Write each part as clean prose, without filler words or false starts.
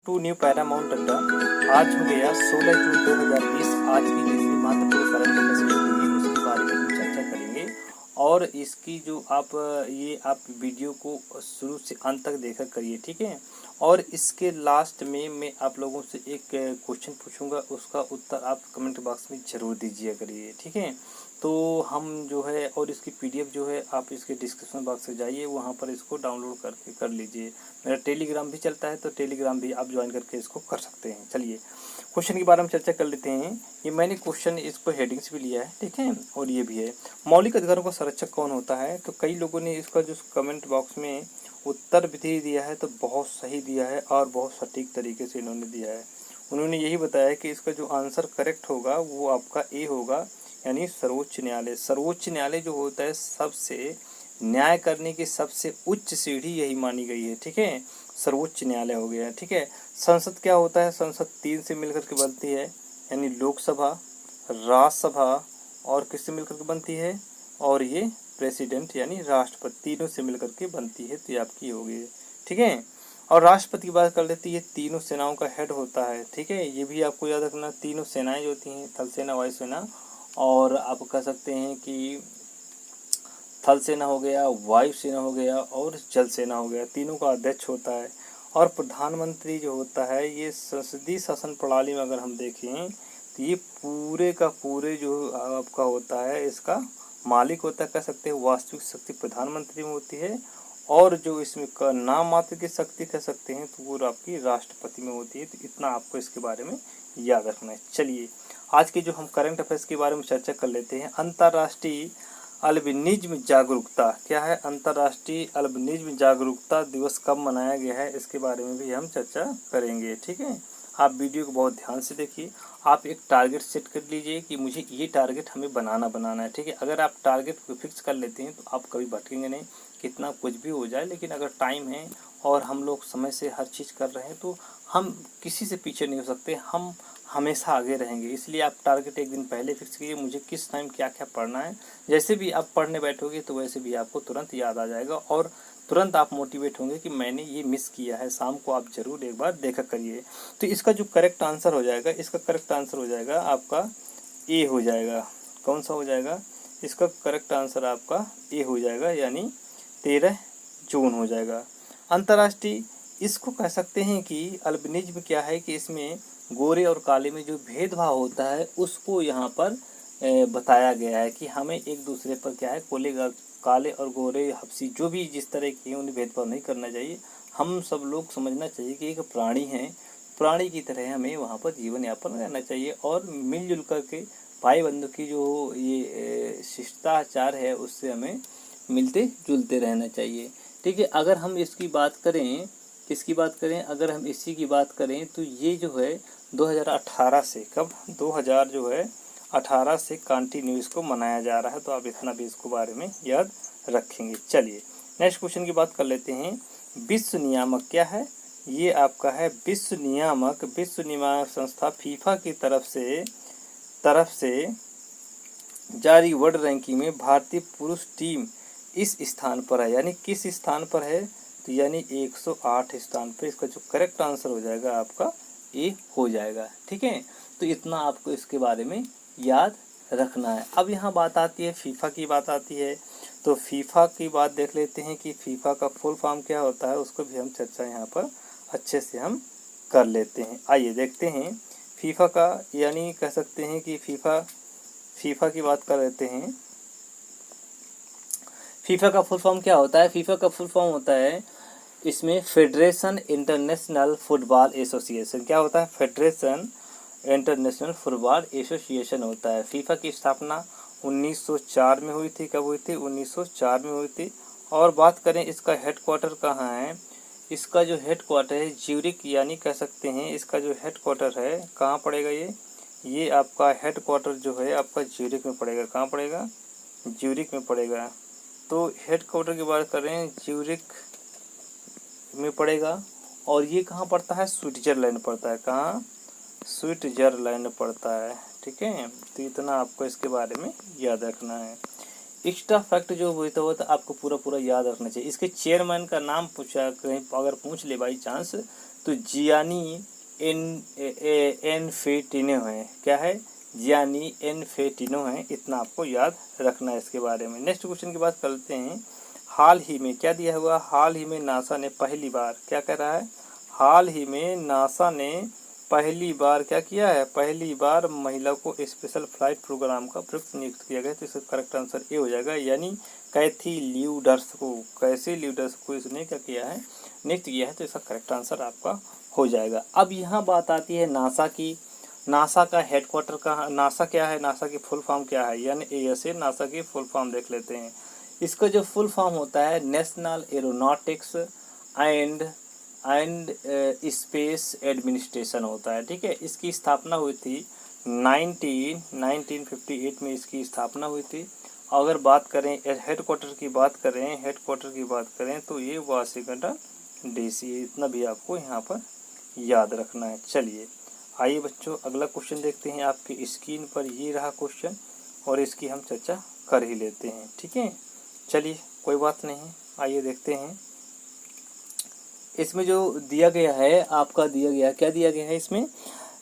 To new Paramount अड्डा। आज हो गया 16 जून 2020। आज की जितनी महत्वपूर्ण करंट अफेयर्स होगी उसके बारे में हम चर्चा करेंगे। और इसकी जो आप वीडियो को शुरू से अंत तक देखा करिए, ठीक है। और इसके लास्ट में मैं आप लोगों से एक क्वेश्चन पूछूंगा, उसका उत्तर आप कमेंट बॉक्स में ज़रूर दीजिए करिए, ठीक है। तो हम जो है, और इसकी पीडीएफ जो है आप इसके डिस्क्रिप्शन बॉक्स से जाइए, वहाँ पर इसको डाउनलोड करके कर लीजिए। मेरा टेलीग्राम भी चलता है, तो टेलीग्राम भी आप ज्वाइन करके इसको कर सकते हैं। चलिए क्वेश्चन के बारे में चर्चा कर लेते हैं। ये मैंने क्वेश्चन इसको हेडिंग से भी लिया है, ठीक है। और ये भी है, मौलिक अधिकारों का संरक्षक कौन होता है। तो कई लोगों ने इसका जो कमेंट बॉक्स में उत्तर भी दिया है, तो बहुत सही दिया है और बहुत सटीक तरीके से इन्होंने दिया है। उन्होंने यही बताया कि इसका जो आंसर करेक्ट होगा वो आपका ए होगा, यानी सर्वोच्च न्यायालय। सर्वोच्च न्यायालय जो होता है, सबसे न्याय करने की सबसे उच्च सीढ़ी यही मानी गई है, ठीक है। सर्वोच्च न्यायालय हो गया, ठीक है। संसद क्या होता है, संसद 3 से मिलकर के बनती है, यानी लोकसभा, राज्यसभा और किससे मिलकर के बनती है, और ये प्रेसिडेंट यानी राष्ट्रपति, तीनों से मिलकर के बनती है। तो ये आपकी हो गई, ठीक है। और राष्ट्रपति की बात कर लेते हैं, ये तीनों सेनाओं का हेड होता है, ठीक है। ये भी आपको याद रखना, तीनों सेनाएं जो होती हैं, थल सेना, वायुसेना, और आप कह सकते हैं कि थल सेना हो गया, वायु सेना हो गया और जल सेना हो गया, तीनों का अध्यक्ष होता है। और प्रधानमंत्री जो होता है, ये संसदीय शासन प्रणाली में अगर हम देखें तो ये पूरे का पूरे जो आपका होता है, इसका मालिक होता है, कह सकते हैं। वास्तविक शक्ति प्रधानमंत्री में होती है, और जो इसमें नाम मात्र की शक्ति कह सकते हैं तो वो आपकी राष्ट्रपति में होती है। तो इतना आपको इसके बारे में याद रखना है। चलिए आज के जो हम करंट अफेयर्स के बारे में चर्चा कर लेते हैं। अंतर्राष्ट्रीय अल्बिनिज्म जागरूकता क्या है, अंतर्राष्ट्रीय अल्बिनिज्म जागरूकता दिवस कब मनाया गया है, इसके बारे में भी हम चर्चा करेंगे, ठीक है। आप वीडियो को बहुत ध्यान से देखिए। आप एक टारगेट सेट कर लीजिए कि मुझे ये टारगेट हमें बनाना है, ठीक है। अगर आप टारगेट को फिक्स कर लेते हैं तो आप कभी भटकेंगे नहीं, कितना कुछ भी हो जाए। लेकिन अगर टाइम है और हम लोग समय से हर चीज़ कर रहे हैं तो हम किसी से पीछे नहीं हो सकते, हम हमेशा आगे रहेंगे। इसलिए आप टारगेट एक दिन पहले फिक्स कीजिए, मुझे किस टाइम क्या क्या पढ़ना है। जैसे भी आप पढ़ने बैठोगे तो वैसे भी आपको तुरंत याद आ जाएगा, और तुरंत आप मोटिवेट होंगे कि मैंने ये मिस किया है। शाम को आप ज़रूर एक बार देखा करिए। तो इसका जो करेक्ट आंसर हो जाएगा, इसका करेक्ट आंसर हो जाएगा आपका ए हो जाएगा। कौन सा हो जाएगा, इसका करेक्ट आंसर आपका ए हो जाएगा, यानी 13 जून हो जाएगा। अंतर्राष्ट्रीय, इसको कह सकते हैं कि अल्बिनिज्म क्या है कि इसमें गोरे और काले में जो भेदभाव होता है उसको यहाँ पर बताया गया है कि हमें एक दूसरे पर क्या है, काले और गोरे, हब्सी, जो भी जिस तरह के उन्हें भेदभाव नहीं करना चाहिए। हम सब लोग समझना चाहिए कि एक प्राणी है, प्राणी की तरह हमें वहाँ पर जीवन यापन रहना चाहिए, और मिलजुल करके भाई बंधु की जो ये शिष्टाचार है उससे हमें मिलते जुलते रहना चाहिए, ठीक है। अगर हम इसकी बात करें, किसकी बात करें, अगर हम इसी की बात करें तो ये जो है 2018 से, कब 2018 से कंटिन्यू इसको मनाया जा रहा है। तो आप इतना भी इसको बारे में याद रखेंगे। चलिए नेक्स्ट क्वेश्चन की बात कर लेते हैं। विश्व नियामक क्या है, ये आपका है विश्व नियामक संस्था फीफा की तरफ से जारी वर्ल्ड रैंकिंग में भारतीय पुरुष टीम इस स्थान पर है, यानी किस स्थान पर है, तो यानी 108 स्थान पर। इसका जो करेक्ट आंसर हो जाएगा आपका ए हो जाएगा, ठीक है। तो इतना आपको इसके बारे में याद रखना है। अब यहाँ बात आती है फीफा की बात आती है, तो फीफा की बात देख लेते हैं कि फीफा का फुल फॉर्म क्या होता है, उसको भी हम चर्चा यहाँ पर अच्छे से हम कर लेते हैं। आइए देखते हैं फीफा का, यानी कह सकते हैं कि फीफा की बात कर लेते हैं। फीफा का फुल फॉर्म क्या होता है, फीफा का फुल फॉर्म होता है, इसमें फेडरेशन इंटरनेशनल फुटबॉल एसोसिएशन। क्या होता है, फेडरेशन इंटरनेशनल फुटबॉल एसोसिएशन होता है। फीफा की स्थापना 1904 में हुई थी। कब हुई थी, 1904 में हुई थी। और बात करें इसका हेडक्वार्टर कहाँ है, इसका जो हेडक्वार्टर है ज्यूरिक, यानी कह सकते हैं इसका जो हेडक्वार्टर है कहाँ पड़ेगा, ये आपका हेडक्वार्टर जो है आपका ज्यूरिक में पड़ेगा। कहाँ पड़ेगा, ज्यूरिक में पड़ेगा। तो हेडक्वार्टर की बात करें ज्यूरिक में पड़ेगा। और ये कहाँ पड़ता है, स्विट्जरलैंड पड़ता है। कहाँ, स्विट्जरलैंड पड़ता है, ठीक है। तो इतना आपको इसके बारे में याद रखना है। एक्स्ट्रा फैक्ट जो हुई तो वो तो आपको पूरा याद रखना चाहिए। इसके चेयरमैन का नाम पूछा, कहीं अगर पूछ ले बाई चांस, तो जियानी इन्फेंटिनो है। क्या है? जियानी इन्फेंटिनो है। इतना आपको याद रखना है इसके बारे में। नेक्स्ट क्वेश्चन की बात करते हैं। हाल ही में क्या दिया हुआ? हाल ही में नासा ने पहली बार, क्या कह रहा है? हाल ही में नासा ने पहली बार क्या किया है? पहली बार महिला को स्पेशल फ्लाइट प्रोग्राम का प्रयुक्त नियुक्त किया गया। तो इसका करेक्ट आंसर ए हो जाएगा, यानी कैथी ल्यूडर्स को। कैसे ल्यूडर्स को इसने क्या किया है? नियुक्त किया है। तो इसका करेक्ट आंसर आपका हो जाएगा। अब यहाँ बात आती है नासा की। नासा का हेडक्वार्टर कहाँ? नासा क्या है? नासा की फुल फॉर्म क्या है? यानी ASA नासा की फुल फॉर्म देख लेते हैं। इसका जो फुल फॉर्म होता है national aeronautics and space administration होता है। ठीक है, इसकी स्थापना हुई थी 1958 में इसकी स्थापना हुई थी। अगर बात करें हेडक्वार्टर की बात करें तो ये वाशिंगटन DC। इतना भी आपको यहाँ पर याद रखना है। चलिए आइए बच्चों अगला क्वेश्चन देखते हैं। आपकी स्क्रीन पर ये रहा क्वेश्चन और इसकी हम चर्चा कर ही लेते हैं। ठीक है, चलिए कोई बात नहीं, आइए देखते हैं। इसमें जो दिया गया है आपका क्या दिया गया है इसमें?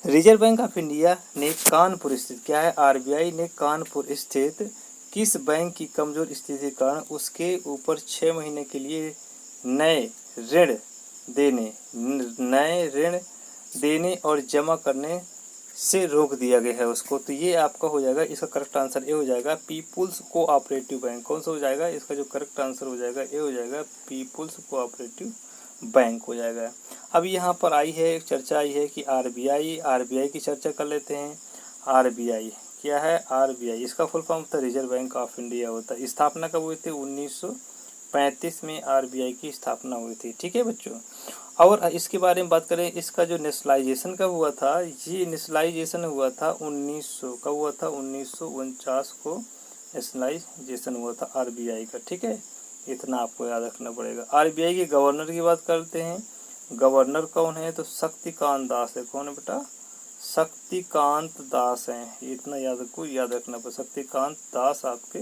रिजर्व बैंक ऑफ इंडिया ने कानपुर स्थित, क्या है? RBI ने कानपुर स्थित किस बैंक की कमजोर स्थिति के कारण उसके ऊपर 6 महीने के लिए नए ऋण देने और जमा करने से रोक दिया गया है उसको। तो ये आपका हो जाएगा, इसका करेक्ट आंसर ए हो जाएगा, पीपुल्स कोऑपरेटिव बैंक। कौन सा हो जाएगा? इसका जो करेक्ट आंसर हो जाएगा ए हो जाएगा, पीपुल्स कोऑपरेटिव बैंक हो जाएगा। अब यहाँ पर चर्चा आई है कि RBI की चर्चा कर लेते हैं। RBI क्या है? RBI इसका फुल फॉर्म होता है रिजर्व बैंक ऑफ इंडिया होता है। स्थापना कब हुई थी? 1935 में RBI की स्थापना हुई थी। ठीक है बच्चों, और इसके बारे में बात करें, इसका जो नेशनलाइजेशन कब हुआ था? ये नेशनलाइजेशन हुआ था 1949 को नेशनलाइजेशन हुआ था RBI का। ठीक है, इतना आपको याद रखना पड़ेगा। RBI के गवर्नर की बात करते हैं। गवर्नर कौन है? तो शक्तिकांत दास है। कौन है बेटा? शक्तिकांत दास हैं। इतना याद रखना पड़ेगा। शक्तिकांत दास आपके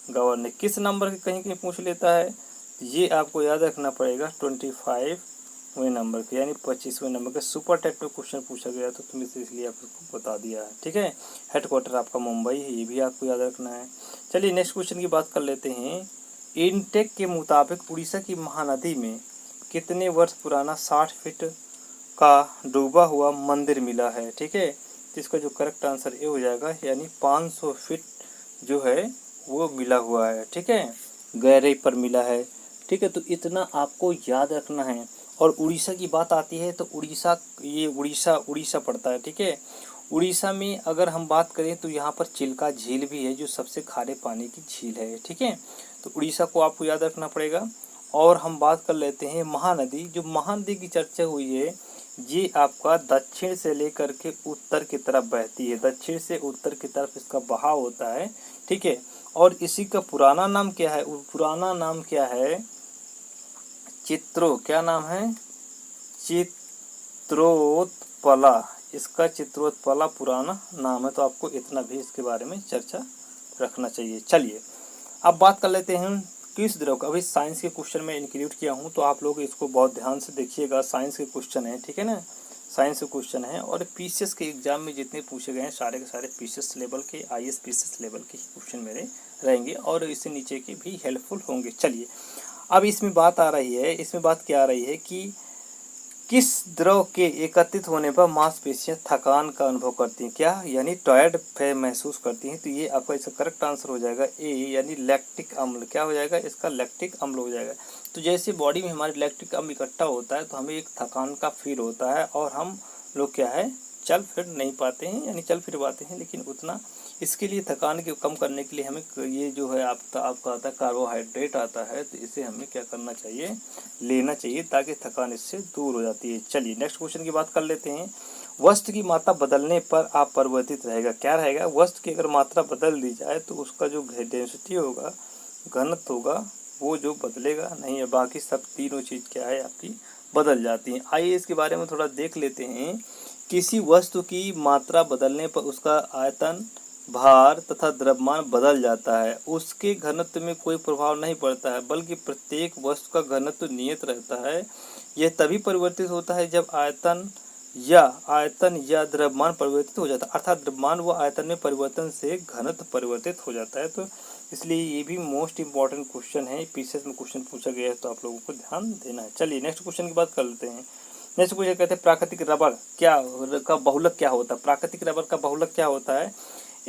गवर्नर। किस नंबर के कहीं पूछ लेता है, ये आपको याद रखना पड़ेगा 25वें नंबर के, यानी 25वें नंबर के सुपर टेट में क्वेश्चन पूछा गया तो तुम इसलिए आपको बता दिया है। ठीक है, हेडक्वार्टर आपका मुंबई है, ये भी आपको याद रखना है। चलिए नेक्स्ट क्वेश्चन की बात कर लेते हैं। इनटेक के मुताबिक उड़ीसा की महानदी में कितने वर्ष पुराना 60 फीट का डूबा हुआ मंदिर मिला है? ठीक है, तो इसका जो करेक्ट आंसर ये हो जाएगा, यानी 500 फीट जो है वो मिला हुआ है। ठीक है, गहराई पर मिला है। ठीक है, तो इतना आपको याद रखना है। और उड़ीसा की बात आती है तो उड़ीसा पड़ता है। ठीक है, उड़ीसा में अगर हम बात करें तो यहाँ पर चिल्का झील भी है जो सबसे खारे पानी की झील है। ठीक है, तो उड़ीसा को आपको याद रखना पड़ेगा। और हम बात कर लेते हैं महानदी। जो महानदी की चर्चा हुई है ये आपका दक्षिण से लेकर के उत्तर की तरफ बहती है। दक्षिण से उत्तर की तरफ इसका बहाव होता है। ठीक है, और इसी का पुराना नाम क्या है? पुराना नाम क्या है? क्या नाम है? चित्रोत्पला। इसका चित्रोत्पला पुराना नाम है। तो आपको इतना भी इसके बारे में चर्चा रखना चाहिए। चलिए अब बात कर लेते हैं किस द्रव का। अभी साइंस के क्वेश्चन में इंक्लूड किया हूँ तो आप लोग इसको बहुत ध्यान से देखिएगा। साइंस के क्वेश्चन है, ठीक है ना, साइंस के क्वेश्चन है। और पीसीएस के एग्जाम में जितने पूछे गए हैं सारे के सारे पीसीएस लेवल के, IAS पीसीएस लेवल के क्वेश्चन मेरे रहेंगे और इससे नीचे के भी हेल्पफुल होंगे। चलिए अब इसमें बात क्या आ रही है कि किस द्रव के एकत्रित होने पर मांसपेशियां थकान का अनुभव करती हैं? क्या, यानी टायर्ड महसूस करती हैं। तो ये आपका इसका करेक्ट आंसर हो जाएगा ए, यानी लैक्टिक अम्ल। क्या हो जाएगा? इसका लैक्टिक अम्ल हो जाएगा। तो जैसे बॉडी में हमारे लैक्टिक अम्ल इकट्ठा होता है तो हमें एक थकान का फील होता है और हम लोग क्या है चल फिर नहीं पाते हैं, यानी चल फिर पाते हैं लेकिन उतना। इसके लिए थकान के कम करने के लिए हमें ये जो है आपका आता है कार्बोहाइड्रेट आता है, तो इसे हमें क्या करना चाहिए, लेना चाहिए ताकि थकान इससे दूर हो जाती है। चलिए नेक्स्ट क्वेश्चन की बात कर लेते हैं। वस्तु की मात्रा बदलने पर अपरिवर्तित रहेगा। क्या रहेगा? वस्तु की अगर मात्रा बदल दी जाए तो उसका जो डेंसिटी होगा, घनत्व होगा, वो जो बदलेगा नहीं है। बाकी सब तीनों चीज़ क्या है आपकी बदल जाती हैं। आइए इसके बारे में थोड़ा देख लेते हैं। किसी वस्तु की मात्रा बदलने पर उसका आयतन, भार तथा द्रव्यमान बदल जाता है। उसके घनत्व में कोई प्रभाव नहीं पड़ता है, बल्कि प्रत्येक वस्तु का घनत्व नियत रहता है। यह तभी परिवर्तित होता है जब आयतन या द्रव्यमान परिवर्तित हो जाता है, अर्थात द्रव्यमान व आयतन में परिवर्तन से घनत्व परिवर्तित हो जाता है। तो इसलिए ये भी मोस्ट इंपॉर्टेंट क्वेश्चन है, पीसीएस में क्वेश्चन पूछा गया है, तो आप लोगों को ध्यान देना है। चलिए नेक्स्ट क्वेश्चन की बात कर लेते हैं। नेक्स्ट क्वेश्चन कहते हैं प्राकृतिक रबर का बहुलक क्या होता है। प्राकृतिक रबर का बहुलक क्या होता है?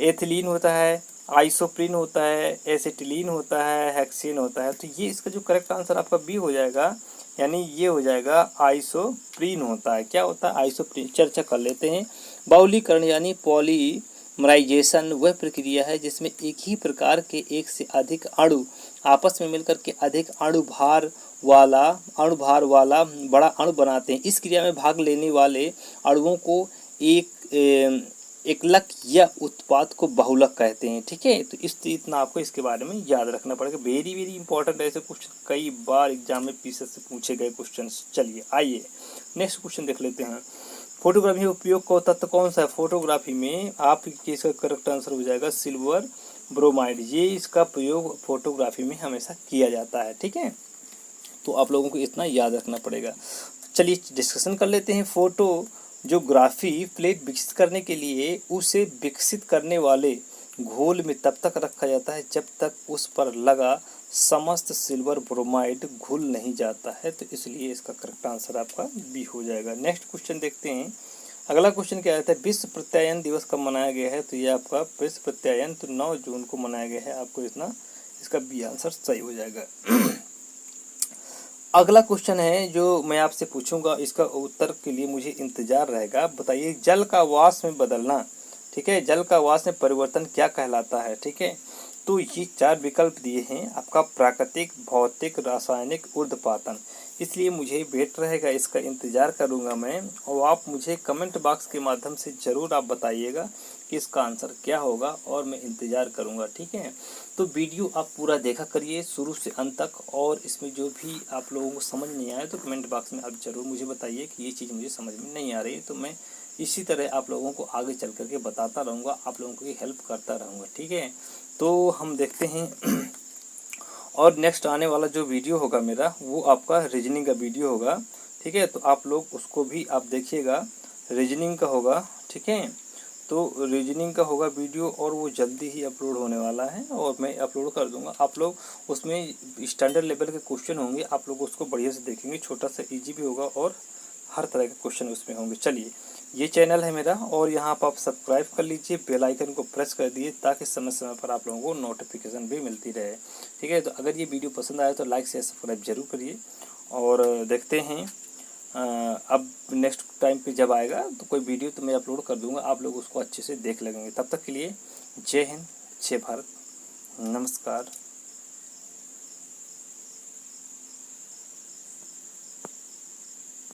एथिलीन होता है, आइसोप्रीन होता है, एसिटिलीन होता है, हेक्सेन होता है। तो ये इसका जो करेक्ट आंसर आपका बी हो जाएगा, यानी ये हो जाएगा आइसोप्रीन होता है। क्या होता है? आइसोप्रीन। चर्चा कर लेते हैं। बहुलीकरण यानी पॉलीमराइजेशन वह प्रक्रिया है जिसमें एक ही प्रकार के एक से अधिक अणु आपस में मिलकर के अधिक अणुभार वाला बड़ा अणु बनाते हैं। इस क्रिया में भाग लेने वाले अणुओं को एकलक या उत्पाद को बहुलक कहते हैं। ठीक है, तो इतना आपको इसके बारे में याद रखना पड़ेगा। वेरी वेरी इंपॉर्टेंट ऐसे क्वेश्चन कई बार एग्जाम में पीसीएस से पूछे गए क्वेश्चन। चलिए आइए नेक्स्ट क्वेश्चन देख लेते हैं। फोटोग्राफी में उपयोग का तत्व कौन सा है? फोटोग्राफी में आपके इसका करेक्ट आंसर हो जाएगा सिल्वर ब्रोमाइड। ये इसका प्रयोग फोटोग्राफी में हमेशा किया जाता है। ठीक है, तो आप लोगों को इतना याद रखना पड़ेगा। चलिए डिस्कशन कर लेते हैं। फोटोग्राफी प्लेट विकसित करने के लिए उसे विकसित करने वाले घोल में तब तक रखा जाता है जब तक उस पर लगा समस्त सिल्वर ब्रोमाइड घुल नहीं जाता है। तो इसलिए इसका करेक्ट आंसर आपका बी हो जाएगा। नेक्स्ट क्वेश्चन देखते हैं। अगला क्वेश्चन क्या आता है? विश्व प्रत्यायन दिवस कब मनाया गया है? तो ये आपका विश्व प्रत्यायन तो 9 जून को मनाया गया है। आपको इसका बी आंसर सही हो जाएगा। अगला क्वेश्चन है जो मैं आपसे पूछूंगा, इसका उत्तर के लिए मुझे इंतजार रहेगा। बताइए जल का वाष्प में बदलना, ठीक है, जल का वाष्प में परिवर्तन क्या कहलाता है? ठीक है, तो ये 4 विकल्प दिए हैं आपका, प्राकृतिक, भौतिक, रासायनिक, ऊर्ध्वपातन। इसलिए मुझे वेट रहेगा, इसका इंतजार करूंगा मैं, और आप मुझे कमेंट बॉक्स के माध्यम से ज़रूर आप बताइएगा कि इसका आंसर क्या होगा, और मैं इंतज़ार करूंगा। ठीक है, तो वीडियो आप पूरा देखा करिए शुरू से अंत तक, और इसमें जो भी आप लोगों को समझ नहीं आया तो कमेंट बॉक्स में आप ज़रूर मुझे बताइए कि ये चीज़ मुझे समझ में नहीं आ रही है, तो मैं इसी तरह आप लोगों को आगे चल करके बताता रहूँगा, आप लोगों की हेल्प करता रहूँगा। ठीक है, तो हम देखते हैं। और नेक्स्ट आने वाला जो वीडियो होगा मेरा, वो आपका रीजनिंग का वीडियो होगा। ठीक है, तो आप लोग उसको भी आप देखिएगा, रीजनिंग का होगा। ठीक है, तो रीजनिंग का होगा वीडियो, और वो जल्दी ही अपलोड होने वाला है, और मैं अपलोड कर दूंगा। आप लोग उसमें स्टैंडर्ड लेवल के क्वेश्चन होंगे, आप लोग उसको बढ़िया से देखेंगे, छोटा सा इजी भी होगा, और हर तरह के क्वेश्चन उसमें होंगे। चलिए, ये चैनल है मेरा, और यहाँ पर आप सब्सक्राइब कर लीजिए, बेल आइकन को प्रेस कर दिए, ताकि समय समय पर आप लोगों को नोटिफिकेशन भी मिलती रहे। ठीक है, तो अगर ये वीडियो पसंद आए तो लाइक शेयर सब्सक्राइब जरूर करिए, और देखते हैं अब नेक्स्ट टाइम पे जब आएगा तो कोई वीडियो तो मैं अपलोड कर दूंगा, आप लोग उसको अच्छे से देख लगेंगे। तब तक के लिए जय हिंद, जय भारत, नमस्कार।